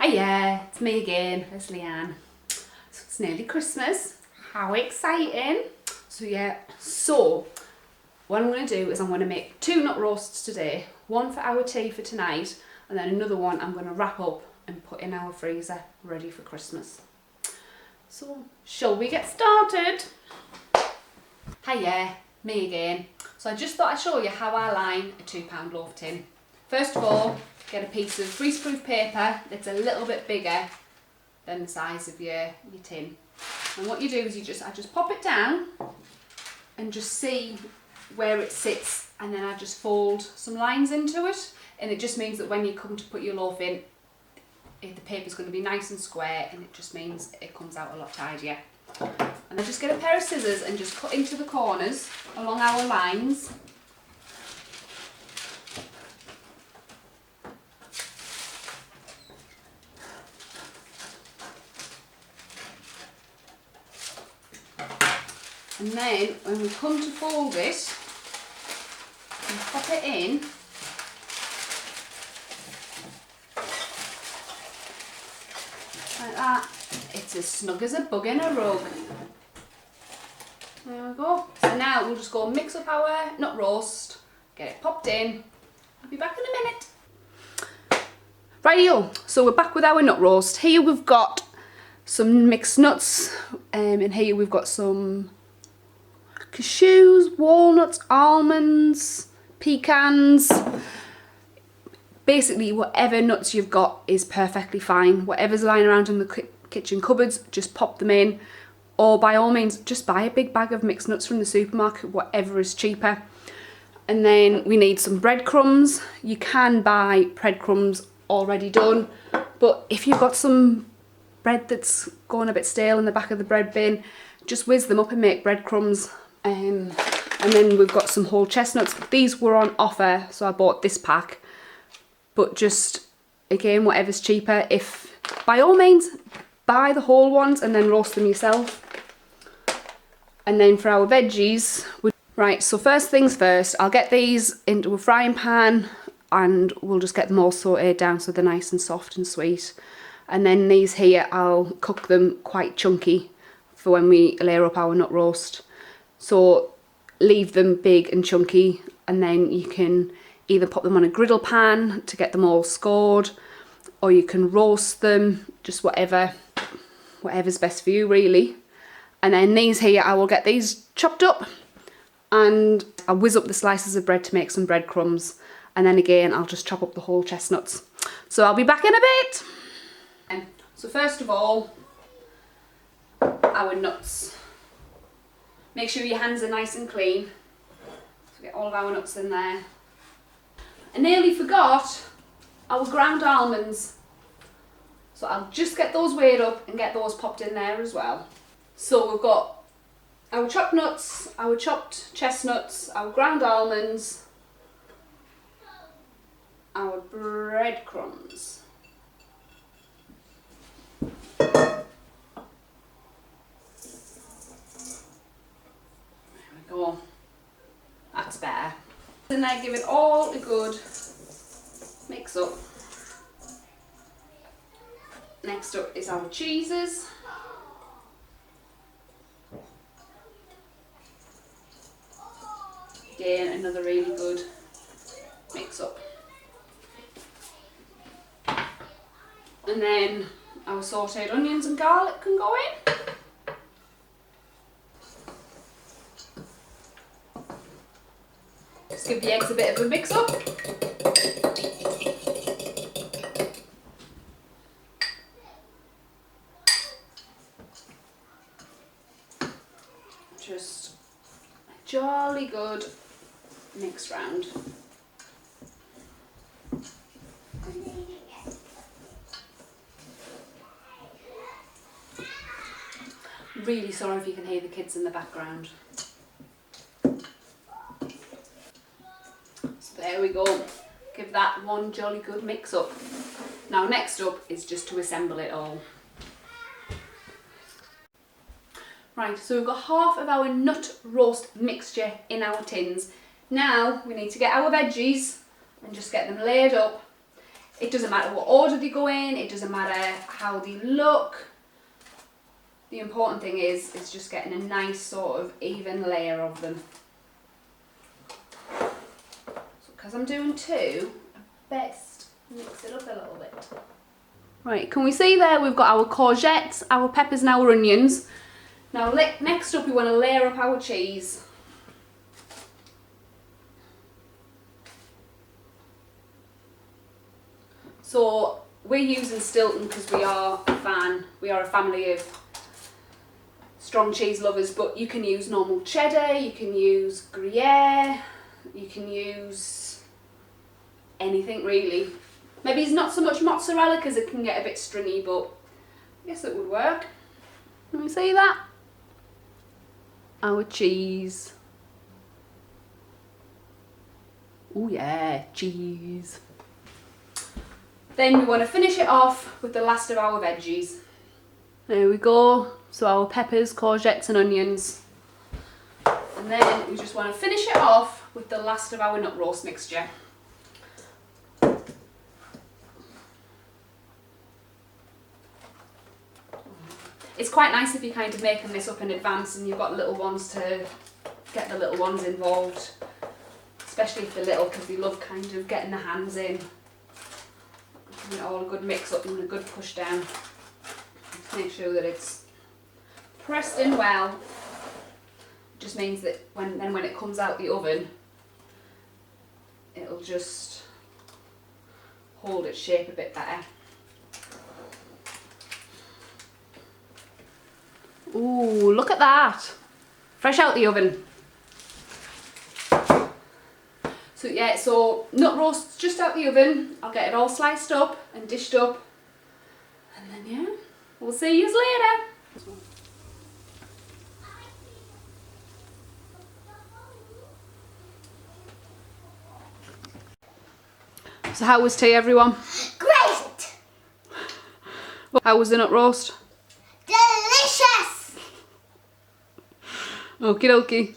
Hiya, it's me again, it's Leanne. So it's nearly Christmas. How exciting! So what I'm going to do is I'm going to make 2 nut roasts today. One for our tea for tonight, and then another one I'm going to wrap up and put in our freezer ready for Christmas. So shall we get started? Hiya, me again. So I just thought I'd show you how I line a £2 loaf tin. First of all, get a piece of greaseproof paper that's a little bit bigger than the size of your tin. And what you do is I just pop it down and just see where it sits, and then I just fold some lines into it, and it just means that when you come to put your loaf in, the paper's going to be nice and square, and it just means it comes out a lot tidier. And I just get a pair of scissors and just cut into the corners along our lines. And then when we come to fold it, we pop it in. Like that. It's as snug as a bug in a rug. There we go. So now we'll just go mix up our nut roast, get it popped in. I'll be back in a minute. Rightio, so we're back with our nut roast. Here we've got some mixed nuts, and here we've got some cashews, walnuts, almonds, pecans. Basically whatever nuts you've got is perfectly fine. Whatever's lying around in the kitchen cupboards, just pop them in, or by all means just buy a big bag of mixed nuts from the supermarket, whatever is cheaper. And then we need some breadcrumbs. You can buy breadcrumbs already done, but if you've got some bread that's going a bit stale in the back of the bread bin, just whiz them up and make breadcrumbs. And then we've got some whole chestnuts. These were on offer, so I bought this pack. But just, again, whatever's cheaper. If, by all means, buy the whole ones and then roast them yourself. And then for our veggies, right, so first things first, I'll get these into a frying pan and we'll just get them all sautéed down so they're nice and soft and sweet. And then these here, I'll cook them quite chunky for when we layer up our nut roast. So leave them big and chunky, and then you can either pop them on a griddle pan to get them all scored, or you can roast them, just whatever's best for you really. And then these here, I will get these chopped up and I'll whiz up the slices of bread to make some breadcrumbs, and then again I'll just chop up the whole chestnuts. So I'll be back in a bit. So first of all, our nuts. Make sure your hands are nice and clean. So get all of our nuts in there. I nearly forgot our ground almonds. So I'll just get those weighed up and get those popped in there as well. So we've got our chopped nuts, our chopped chestnuts, our ground almonds, our breadcrumbs. Go. That's better. And then give it all a good mix up. Next up is our cheeses. Again, another really good mix up. And then our sautéed onions and garlic can go in. Just give the eggs a bit of a mix up. Just a jolly good mix round. Really sorry if you can hear the kids in the background. There we go. Give that one jolly good mix up. Now next up is just to assemble it all. Right, so we've got half of our nut roast mixture in our tins. Now we need to get our veggies and just get them laid up. It doesn't matter what order they go in, it doesn't matter how they look. The important thing is just getting a nice sort of even layer of them. So because I'm doing two, I best mix it up a little bit. Right, can we see there we've got our courgettes, our peppers and our onions. Now next up we want to layer up our cheese. So we're using Stilton because we are a family of strong cheese lovers, but you can use normal cheddar, you can use Gruyere, you can use anything really. Maybe it's not so much mozzarella because it can get a bit stringy, but I guess it would work. Can we see that? Our cheese. Oh yeah, cheese. Then we want to finish it off with the last of our veggies. There we go. So our peppers, courgettes and onions. And then we just want to finish it off with the last of our nut roast mixture. It's quite nice if you're kind of making this up in advance and you've got little ones to get the little ones involved. Especially if they're little, because they love kind of getting their hands in. Giving it all a good mix up and a good push down. Make sure that it's pressed in well. Just means that when it comes out the oven, it'll just hold its shape a bit better. Ooh, look at that! Fresh out the oven. So yeah, so nut roast just out the oven. I'll get it all sliced up and dished up. And then yeah, we'll see you later. So how was tea, everyone? Great! How was the nut roast? Delicious! Okie dokie.